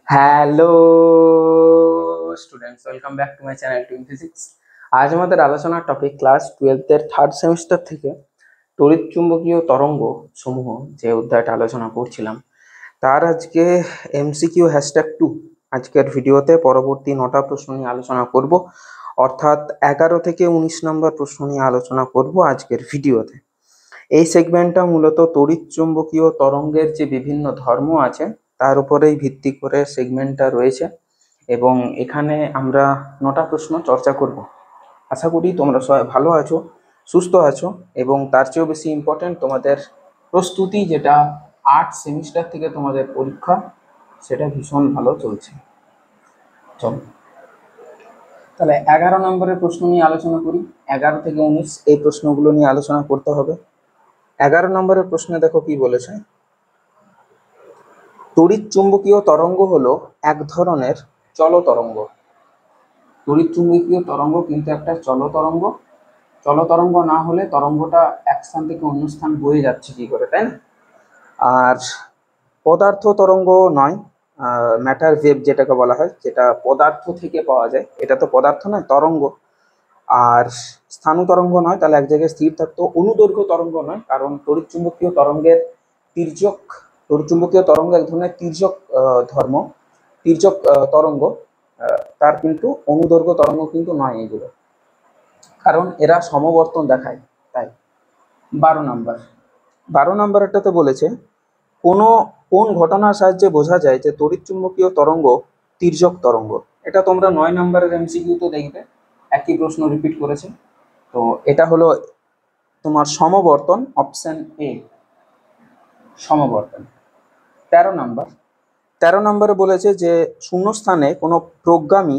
Hello students, welcome back to my channel twin physics. আজ আমাদের আলোচনার টপিক ক্লাস 12 এর থার্ড সেমিস্টার থেকে তড়িৎ চুম্বকীয় তরঙ্গ সমূহ যে অধ্যায়টা আলোচনা করছিলাম তার আজকে এমসিকিউ #2 আজকের ভিডিওতে পরবর্তী 9টা প্রশ্ন নিয়ে আলোচনা করব, অর্থাৎ 11 থেকে 19 নম্বর প্রশ্ন নিয়ে আলোচনা করব আজকের ভিডিওতে। এই সেগমেন্টটা মূলত তড়িৎ চুম্বকীয় তরঙ্গের যে বিভিন্ন ধর্ম আছে তার উপরেই ভিত্তি করে সেগমেন্টটা রয়েছে এবং এখানে আমরা 9টা প্রশ্ন চর্চা করব। আশা করি তোমরা সবাই ভালো আছো, সুস্থ আছো এবং তার চেয়েও বেশি ইম্পর্টেন্ট তোমাদের প্রস্তুতি, যেটা 8 সেমিস্টার থেকে তোমাদের পরীক্ষা, সেটা ভীষণ ভালো চলছে। চলো তাহলে 11 নম্বরের প্রশ্ন নিয়ে আলোচনা করি। 11 থেকে 19 এই প্রশ্নগুলো নিয়ে আলোচনা করতে হবে। 11 নম্বরের প্রশ্নে দেখো কি বলেছে। তড়িৎ চুম্বকীয় তরঙ্গ হলো এক ধরনের চল তরঙ্গ। তড়িৎ চুম্বকীয় তরঙ্গ কিন্তু একটা চল তরঙ্গ। চল তরঙ্গ না হলে তরঙ্গটা এক স্থান থেকে অন্য স্থান বয়ে যাচ্ছে কি করে, তাই না? আর পদার্থ তরঙ্গ নয়, ম্যাটার ওয়েভ যেটাকে বলা হয়, যেটা পদার্থ থেকে পাওয়া যায়, এটা তো পদার্থ নয়, তরঙ্গ। আর স্থানু তরঙ্গ নয়, তাহলে এক জায়গায় স্থির থাকতো। অনুদৈর্ঘ্য তরঙ্গ নয়, কারণ তড়িৎ চুম্বকীয় তরঙ্গের তির্যক, তড়িৎ চুম্বকীয় তরঙ্গ এক ধরনের তির্যক ধর্ম, তির্যক তরঙ্গ। তার কিন্তু অনুদৈর্ঘ্য তরঙ্গ কিন্তু নয় এগুলো, কারণ এরা সমবর্তন দেখায়, তাই। 12 নম্বরটাতে বলেছে কোন ঘটনার সাহায্যে বোঝা যায় যে তড়িৎ চুম্বকীয় তরঙ্গ তির্যক তরঙ্গ। এটা তোমরা 9 নম্বরের এমসিকিউ তো দেখবে, একই প্রশ্ন রিপিট করেছে। তো এটা হলো তোমার সমবর্তন, অপশন এ, সমবর্তন। 13 নম্বরে বলেছে যে শূন্যস্থানে কোনো প্রোগ্রামী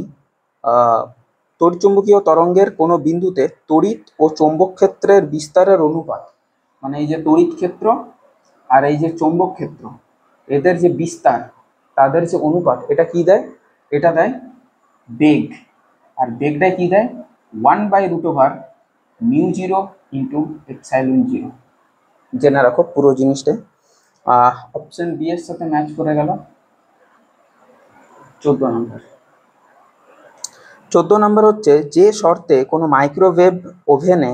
তড়িৎচুম্বকীয় তরঙ্গের কোনো বিন্দুতে তড়িৎ ও চৌম্বক ক্ষেত্রের বিস্তারের অনুপাত, মানে এই যে তড়িৎ ক্ষেত্র আর এই যে চৌম্বক ক্ষেত্র, এদের যে বিস্তার, তাদের যে অনুপাত, এটা কি দেয়? এটা দেয় বেগ। আর বেগটা কি দেয়? 1/√μ0 ইন্টু ε0। জেনে রাখো পুরো জিনিসটা। অপশন বি এর সাথে ম্যাচ করে গেল। 14 নম্বর হচ্ছে যে শর্তে কোনো মাইক্রোওয়েভ ওভেনে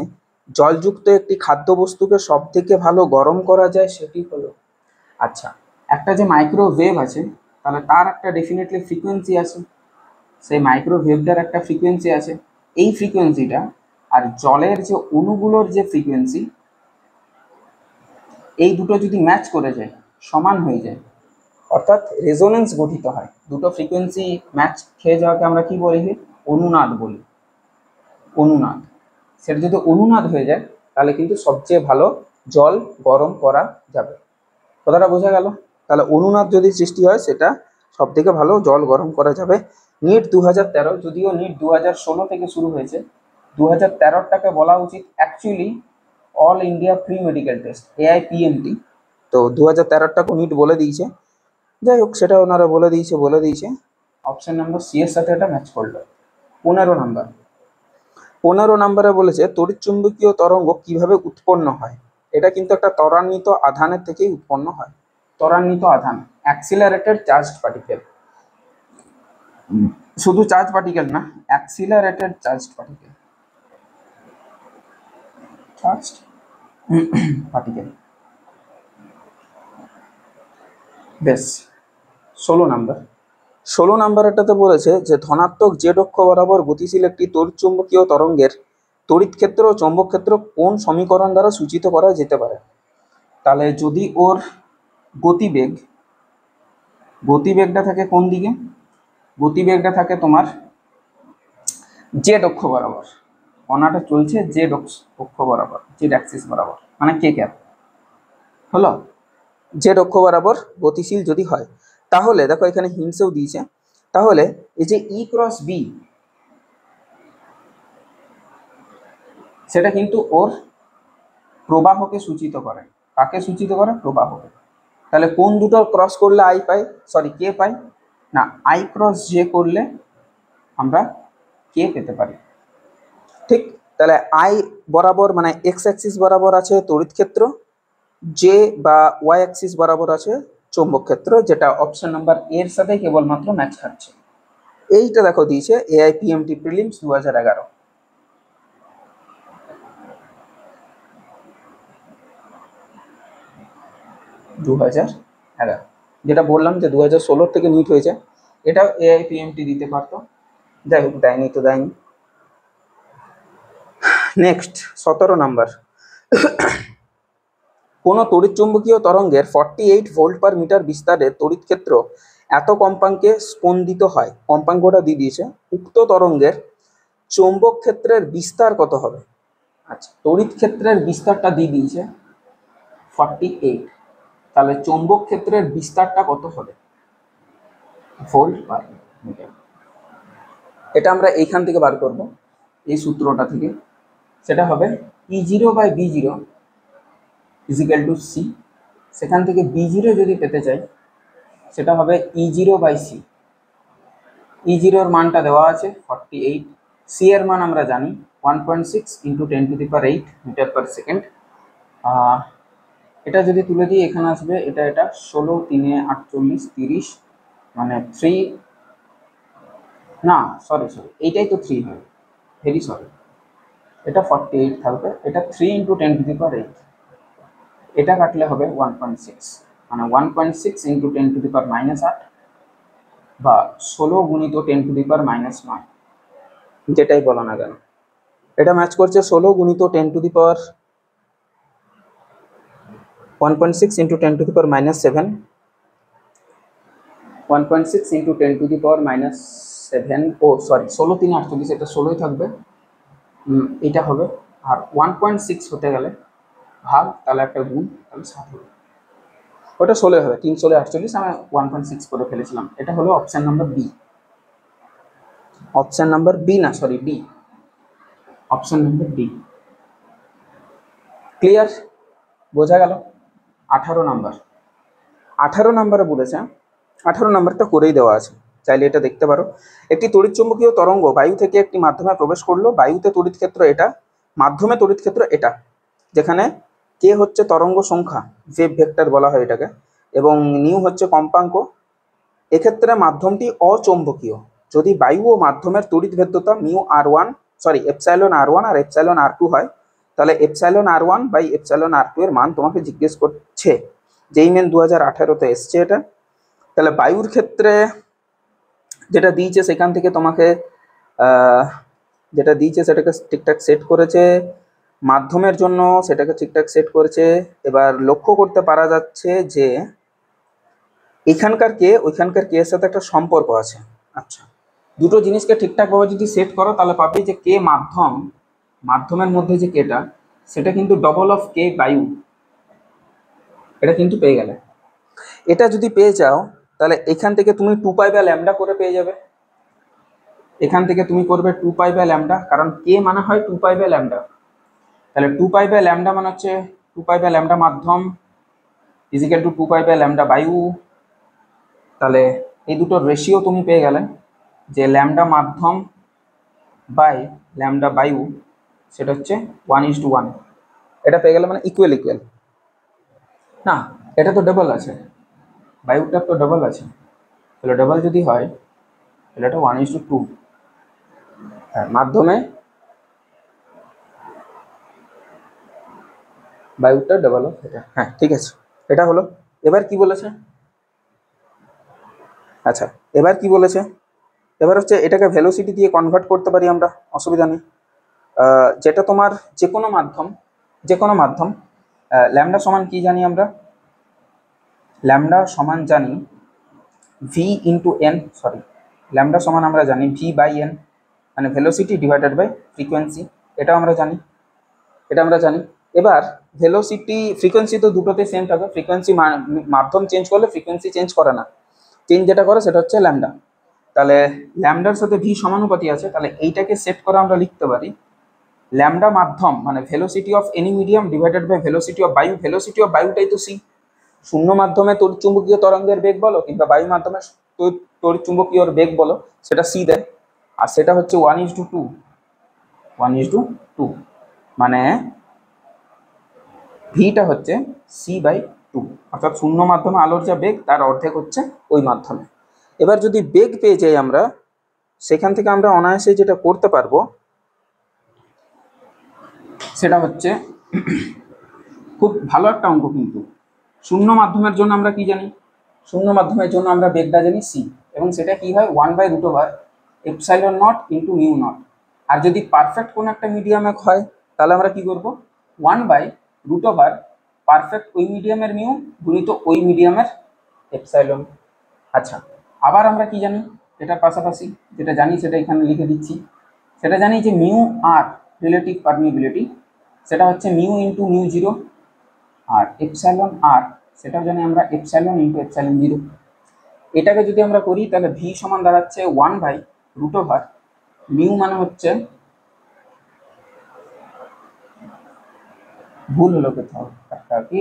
জলযুক্ত একটি খাদ্যবস্তুকে সব থেকে ভালো গরম করা যায় সেটি হলো। আচ্ছা, একটা যে মাইক্রোওয়েভ আছে, তাহলে তার একটা ডেফিনেটলি ফ্রিকোয়েন্সি আছে। সেই মাইক্রোওয়েভটার একটা ফ্রিকোয়েন্সি আছে। এই ফ্রিকোয়েন্সিটা আর জলের যে অণুগুলোর যে ফ্রিকোয়েন্সি, এই দুটো যদি ম্যাচ করে যায়, সমান হয়ে যায়, অর্থাৎ রেজোনেন্স গঠিত হয়, দুটো ফ্রিকোয়েন্সি ম্যাচ খেয়ে যাওয়াকে আমরা কি বলি? অনুনাদ বলি। অনুনাদ। সেটা যদি অনুনাদ হয়ে যায় তাহলে কিন্তু সবচেয়ে ভালো জল গরম করা যাবে। কথাটা বোঝা গেল? তাহলে অনুনাদ যদি সৃষ্টি হয় সেটা সব থেকে ভালো জল গরম করা যাবে। নিট 2013, যদিও নিট 2016 থেকে শুরু হয়েছে, 2013টাকে বলা উচিত actually all India pre medical test, AIPMT। তো 2013টাকে নিট বলে দিয়েছে। যাই হোক, সেটা ওনারা বলে দিয়েছে। অপশন নাম্বার সি এর সাথে এটা ম্যাচ করলো। 15 নম্বরে বলেছে তড়িৎচুম্বকীয় তরঙ্গ কিভাবে উৎপন্ন হয়। এটা কিন্তু একটা ত্বরান্বিত আধানের থেকেই উৎপন্ন হয়। ত্বরান্বিত আধান, অ্যাক্সিলারেটেড চার্জড পার্টিকেল। শুধু চার্জ পার্টিকেল না, accelerated charged particle, charged particle. বেশ। 16 নম্বরটাতে বলেছে যে ধনাত্মক জেড অক্ষ বরাবর গতিশীল একটি তড়িৎচুম্বকীয় তরঙ্গের তড়িৎ ক্ষেত্র ও চৌম্বক ক্ষেত্র কোন সমীকরণ দ্বারা সূচিত করা যেতে পারে। তাহলে যদি ওর গতিবেগটা থাকে কোন দিকে? গতিবেগটা থাকে তোমার জেড অক্ষ বরাবর, কণাটা চলছে জেড অক্ষ বরাবর, জেড অ্যাক্সিস বরাবর, মানে কে ক্যাপ হলো। জেড অক্ষ বরাবর গতিশীল যদি হয়, তাহলে দেখো এখানে হিন্টসও দিয়েছে। তাহলে এই যে ই ক্রস বি, সেটা কিন্তু ওর প্রবাহকে সূচিত করে। কাকে সূচিত করে? প্রবাহকে। তাহলে কোন দুটো ক্রস করলে আই পাই, সরি কে পাই? না, আই ক্রস জে করলে আমরা কে পেতে পারি। ঠিক, তাহলে আই বরাবর মানে এক্স অ্যাক্সিস বরাবর আছে তড়িৎ ক্ষেত্র, জে বা ওয়াই অ্যাক্সিস বরাবর আছে চৌম্বক ক্ষেত্র, যেটা অপশন নাম্বার এর সাথে কেবলমাত্র ম্যাচ খাচ্ছে। এইটা দেখো দিয়েছে এআইপিএমটি প্রিলিমস 2011। যেটা বললাম যে 2016 থেকে নিট হয়েছে, এটাও এআইপিএমটি দিতে পারতো, যাই হোক দেয়নি তো দেয়নি। নেক্সট 17 নাম্বার, কোনো তড়িৎচুম্বকীয় তরঙ্গের 48 ভোল্ট পার মিটার বিস্তারের তড়িৎ ক্ষেত্র এত কম্পাঙ্কে স্পন্দিত হয়, কম্পাঙ্কটা দিয়ে দিয়েছে, উক্ত তরঙ্গের চৌম্বক ক্ষেত্রের বিস্তার কত হবে? আচ্ছা, তড়িৎ ক্ষেত্রের বিস্তারটা দিয়ে দিয়েছে 48, তাহলে চৌম্বক ক্ষেত্রের বিস্তারটা কত হবে? Volt per metre. এটা আমরা এইখান থেকে বার করব, এই সূত্রটা থেকে। সেটা হবে E0/B0 ইজিক্যাল টু সি। সেখান থেকে B0 যদি পেতে চাই সেটা হবে E0/C। E0 এর মানটা দেওয়া আছে 48, সি এর মান আমরা জানি 1.6 × 10⁸ মিটার পার সেকেন্ড। এটা যদি তুলে দিই এখানে আসবে এটা 16 3 48 30, মানে 3 না সরি এইটাই তো 3 হবে, ভেরি সরি, এটা 48 থাকবে, এটা 3 × 10⁸। এটা কাটলে হবে 1.6, মানে 1.6 × 10⁻⁸ বা 16 × 10⁻⁹, যেটাই বলো না কেন। এটা ম্যাচ করছে 16 × 10⁻, 1.6 × 10⁻⁷, 1.6 × 10⁻⁷, ও সরি 16 3 48, এটা 16ই থাকবে, এটা হবে। আর 1.6 হতে গেলে ভাগ, তাহলে একটা গুণ, তাহলে 7 হবে। ওটা 16 হবে, 3 16 48, আমি 1.6 করে ফেলেছিলাম। এটা হলো option number B, option number B না sorry D, option number D. Clear, বোঝা গেল? 18 নাম্বার, 18 নাম্বারে বলেছে, 18 নাম্বারটা করেই দেওয়া আছে, চাইলে এটা দেখতে পারো। একটি তড়িৎচুম্বকীয় তরঙ্গ বায়ু থেকে একটি মাধ্যমে প্রবেশ করলো, বায়ুতে তড়িৎ ক্ষেত্র এটা, মাধ্যমে তড়িৎ ক্ষেত্র এটা, যেখানে কে হচ্ছে তরঙ্গ সংখ্যা, ওয়েভ ভেক্টর বলা হয় এটাকে, এবং নিউ হচ্ছে কম্পাঙ্ক। এক্ষেত্রে মাধ্যমটি অচৌম্বকীয় যদি বায়ু ও মাধ্যমের তড়িৎ ভেদ্যতা এপসাইলন R1 আর এপসাইলন R2 হয়, তাহলে এপসাইলন R1/এপসাইলন R2 এর মান তোমাকে জিজ্ঞেস করছে, যেই মেন 2018-তে এসছে এটা। তাহলে বায়ুর ক্ষেত্রে যেটা দিয়েছে সেখান থেকে তোমাকে যেটা দিয়েছে সেটাকে ঠিকঠাক সেট করেছে, মাধ্যমের জন্য সেটাকে ঠিকঠাক সেট করেছে। এবার লক্ষ্য করতে পারা যাচ্ছে যে এখানকার কে ওইখানকার কে এর সাথে একটা সম্পর্ক আছে। আচ্ছা, দুটো জিনিসকে ঠিকঠাকভাবে যদি সেট করো তাহলে পাবি যে কে মাধ্যমের মধ্যে যে কেটা, সেটা কিন্তু ডবল অফ কে বায়ু, এটা কিন্তু পেয়ে গেলে। এটা যদি পেয়ে যাও তাহলে এখান থেকে তুমি 2π/λ করে পেয়ে যাবে। এখান থেকে তুমি করবে 2π/λ, কারণ কে মানে হয় 2π/λ। তাহলে 2π/λ মানে হচ্ছে 2π/λ মাধ্যম ইজিক্যাল টু 2π/λ বায়ু। তাহলে এই দুটোর রেশিও তুমি পেয়ে গেলে যে ল্যামডা মাধ্যম বাই ল্যামডা বায়ু, সেটা হচ্ছে 1:1। এটা পেয়ে গেলে, মানে ইকুয়াল না, এটা তো ডবল আছে, বায়ুটার তো ডবল আছে, তাহলে ডবল যদি হয় তাহলে এটা 1:2। হ্যাঁ, মাধ্যমে বায়ুটা ডবল অফ এটা, হ্যাঁ ঠিক আছে, এটা হলো। এবার কি বলেছে? আচ্ছা, এবার কি বলেছে? এবার হচ্ছে এটাকে ভেলোসিটি দিয়ে কনভার্ট করতে পারি আমরা, অসুবিধা নেই। যেটা তোমার যে কোনো মাধ্যম ল্যামডা সমান কি জানি আমরা? ল্যামডা সমান জানি ল্যামডা সমান আমরা জানি v/n, মানে ভেলোসিটি ডিভাইডেড বাই ফ্রিকোয়েন্সি। এটা আমরা জানি। এবার ভেলোসিটি ফ্রিকোয়েন্সি তো দুটোতে সেম থাকে, ফ্রিকোয়েন্সি মাধ্যম চেঞ্জ করলে ফ্রিকোয়েন্সি চেঞ্জ করে না, চেঞ্জ যেটা করে সেটা হচ্ছে ল্যামডা। তাহলে ল্যামডার সাথে ভি সমানুপাতি আছে, তাহলে এইটাকে সেট করে আমরা লিখতে পারি ল্যামডা মাধ্যম মানে velocity of any medium divided by velocity of বায়ু। ভেলোসিটি অফ বায়ুটাই তো সি। শূন্য মাধ্যমে তড়িৎচুম্বকীয় তরঙ্গের বেগ বলো কিংবা বায়ু মাধ্যমে তড়িৎচুম্বকীয় বেগ বলো, সেটা সি দেয়, আর সেটা হচ্ছে 1:2, মানে ভিটা হচ্ছে c/2, টু, অর্থাৎ শূন্য মাধ্যমে আলোর যা বেগ তার অর্ধেক হচ্ছে ওই মাধ্যমে। এবার যদি বেগ পেয়ে যাই আমরা, সেখান থেকে আমরা অনায়াসে যেটা করতে পারবো সেটা হচ্ছে খুব ভালো একটা অঙ্ক। কিন্তু শূন্য মাধ্যমের জন্য আমরা কি জানি? শূন্য মাধ্যমের জন্য আমরা বেগটা জানি সি, এবং সেটা কি হয় 1/√, epsilon naught into mu naught. আর যদি পারফেক্ট কোনো একটা মিডিয়ামে হয় তাহলে আমরা কি করব? 1/√, পারফেক্ট ওই মিডিয়ামের মিউ গুণিত ওই মিডিয়ামের এপসাইলন। আচ্ছা, আবার আমরা কি জানি এটার পাশাপাশি? যেটা জানি সেটা এখানে লিখে দিচ্ছি। সেটা জানি যে মিউ আর রিলেটিভ পারমিবিলিটি, সেটা হচ্ছে মিউ ইন্টু মিউ জিরো, আর এপসাইলন আর সেটাও জানি আমরা এপসাইলন ইন্টু এপসাইলন জিরো। এটাকে যদি আমরা করি তাহলে ভি সমান দাঁড়াচ্ছে 1/√, মিউ মানে হচ্ছে, ভুল হলো কোথাও একটা কি,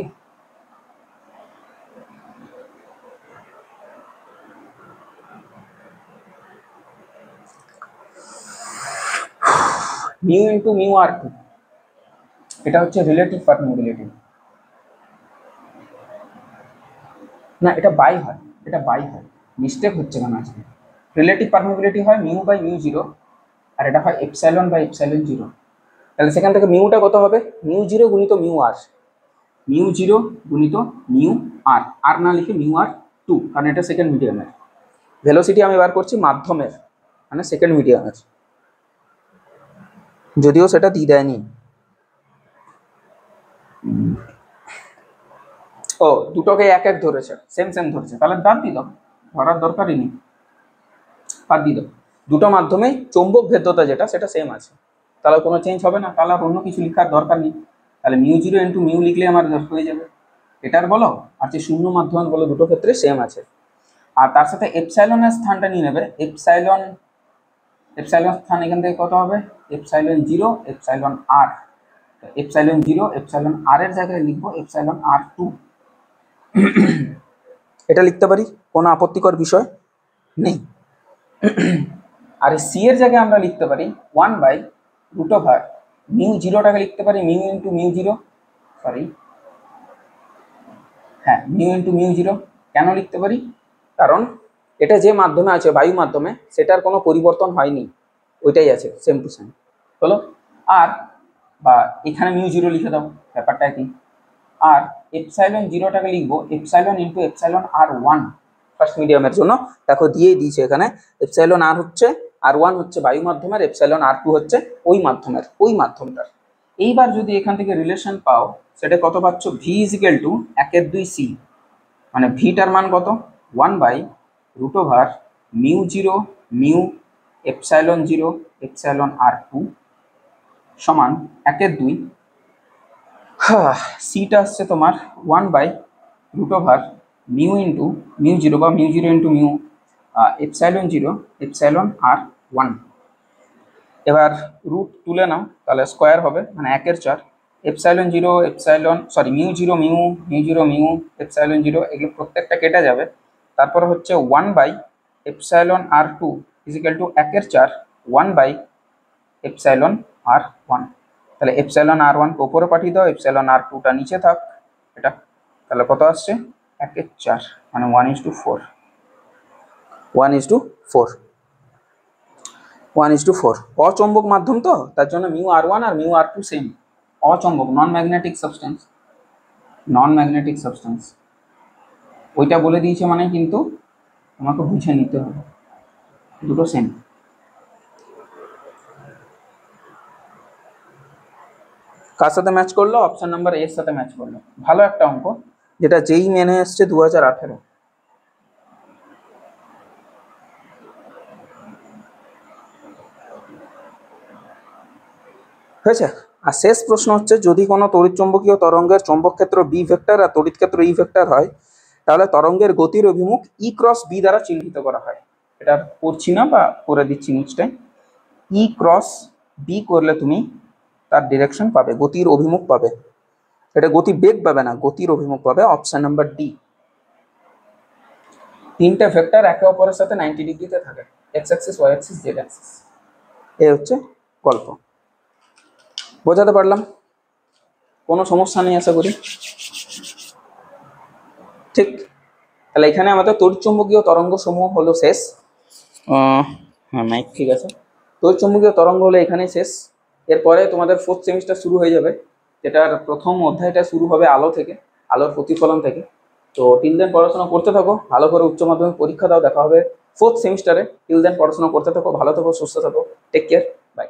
mu into mu r two, এটা হচ্ছে রিলেটিভ পারমিবিলিটি। না, এটা বাই হয়, এটা বাই হয়, মিস্টেক হচ্ছে কেন আজকে? রিলেটিভ পারমিবিলিটি হয় মিউ বাই মিউ জিরো, আর এটা হয় এপসাইলন বাই এপসাইলন জিরো। তাহলে সেখান থেকে মিউটা কত হবে? মিউ জিরো গুণিত মিউ আর, মিউ জিরো গুণিত মিউ আর, আর না লিখে মিউ আর টু, কারণ এটা সেকেন্ড মিডিয়ামের। ভেলোসিটি আমি বার করছি মাধ্যমের, মানে সেকেন্ড মিডিয়ামের, যদিও সেটা দিয়ে দেয়নি। ও, দুটোকে এক এক ধরেছে, সেম সেম ধরেছে, তাহলে বাদ দিয়ে দাও, ধরার দরকারই নেই, বাদ দিয়ে দাও। দুটো মাধ্যমেই চৌম্বক ভেদ্যতা যেটা সেটা সেম আছে, তাহলে কোনো চেঞ্জ হবে না, তাহলে আর অন্য কিছু লেখার দরকার নেই। তাহলে মিউ জিরো ইন্টু মিউ লিখলে আমার হয়ে যাবে। এটার বলো আর যে শূন্য মাধ্যমের বলো, দুটো ক্ষেত্রে সেম আছে। আর তার সাথে এপসাইলনের স্থানটা নিয়ে নেবে। এপসাইলন, এপসাইলন স্থান এখান থেকে কত হবে? এপসাইলন জিরো এপসাইলন আর, এপসাইলন জিরো এপসাইলন আর এর জায়গায় লিখবো এপসাইলন আর টু। এটা লিখতে পারি, কোনো আপত্তিকর বিষয় নেই। আর সি এর জায়গায় আমরা লিখতে পারি 1/√, মিউ জিরোটাকে লিখতে পারি mu into mu zero, sorry হ্যাঁ মিউ ইন্টু মিউ জিরো। কেন লিখতে পারি? কারণ এটা যে মাধ্যমে আছে বায়ু মাধ্যমে, সেটার কোনো পরিবর্তন হয়নি, ওইটাই আছে সেম টু সেম। হলো, আর বা এখানে মিউ জিরো লিখে দাও, ব্যাপারটা কি। আর এপসাইলন জিরোটাকে লিখবো epsilon into epsilon r one, first মিডিয়ামের জন্য দেখো দিয়েই দিয়েছে এখানে। এপসাইলন আর হচ্ছে, আর ওয়ান হচ্ছে বায়ু মাধ্যমের, এপসাইলন আর টু হচ্ছে ওই মাধ্যমের, ওই মাধ্যমটার। এইবার যদি এখান থেকে রিলেশন পাও, সেটা কত পাচ্ছ? ভি ইজিক্যাল টু 1/2 সি, মানে ভিটার মান কত? 1/√, mu zero mu epsilon zero epsilon r two সমান 1/2। সিটা আসছে তোমার 1/√, মিউ ইন্টু মিউ জিরো বা mu zero into mu epsilon zero epsilon r one. এবার রুট তুলে নাও, তাহলে স্কোয়ার হবে, মানে 1/4। Epsilon zero epsilon, sorry mu zero mu, mu zero mu epsilon zero, এগুলো প্রত্যেকটা কেটে যাবে। তারপরে হচ্ছে 1/এপসাইলন আর টু ইজিক্যাল টু 1/4 1/এপসাইলন আর ওয়ান। তাহলে এপসাইলন আর ওয়ানকে ওপরে পাঠিয়ে দাও, এপসাইলন আর টুটা নিচে থাক এটা। তাহলে কত আসছে? 1/4, মানে 1:4, 1:4, 1:4। অচম্বক মাধ্যম তো, তার জন্য মিউ আর ওয়ান আর মিউ আর টু সেম। অচম্বক, non magnetic substance, non magnetic substance ওইটা বলে দিয়েছে, মানে কিন্তু আমাকে বুঝে নিতে হবে, দুটো সেম। কার সাথে ম্যাচ করলো? অপশন নাম্বার এর সাথে ম্যাচ করলো। ভালো একটা অঙ্ক, যেটা যেই মেনে এসছে 2018। হয়েছে। আর শেষ প্রশ্ন হচ্ছে, যদি কোনো তড়িৎচুম্বকীয় তরঙ্গের চৌম্বক ক্ষেত্র বি ভেক্টর আর তড়িৎ ক্ষেত্র ই ভেক্টর হয়, তাহলে তরঙ্গের গতির অভিমুখ ই ক্রস বি দ্বারা চিহ্নিত করা হয়। এটা করছি না বা করে দিচ্ছি নেক্সট টাইম। ই ক্রস বি করলে তুমি তার ডিরেকশন পাবে, গতির অভিমুখ পাবে। এটা গতি বেগ পাবে না, গতির অভিমুখ পাবে। Option number d. তিনটে ভেক্টর একে অপরের সাথে 90 ডিগ্রিতে থাকে, x axis, y axis, z axis. এই হচ্ছে গল্প। বোঝাতে পারলাম? কোনো সমস্যা নেই আশা করি। ঠিক, তাহলে এখানে আমাদের তড়িৎচুম্বকীয় তরঙ্গ সমূহ হলো শেষ। হ্যাঁ মাইক ঠিক আছে। তড়িৎচুম্বকীয় তরঙ্গ হলো এখানেই শেষ। এরপরে তোমাদের 4th সেমিস্টার শুরু হয়ে যাবে, যেটার প্রথম অধ্যায়টা শুরু হবে আলো থেকে, আলোর প্রতিফলন থেকে। তো টিল দেন পড়াশোনা করতে থাকো, ভালো করে উচ্চ মাধ্যমিক পরীক্ষা দাও, দেখা হবে 4th সেমিস্টারে। টিল দেন পড়াশোনা করতে থাকো, ভালো থাকো, সুস্থ থাকো, টেক কেয়ার, বাই।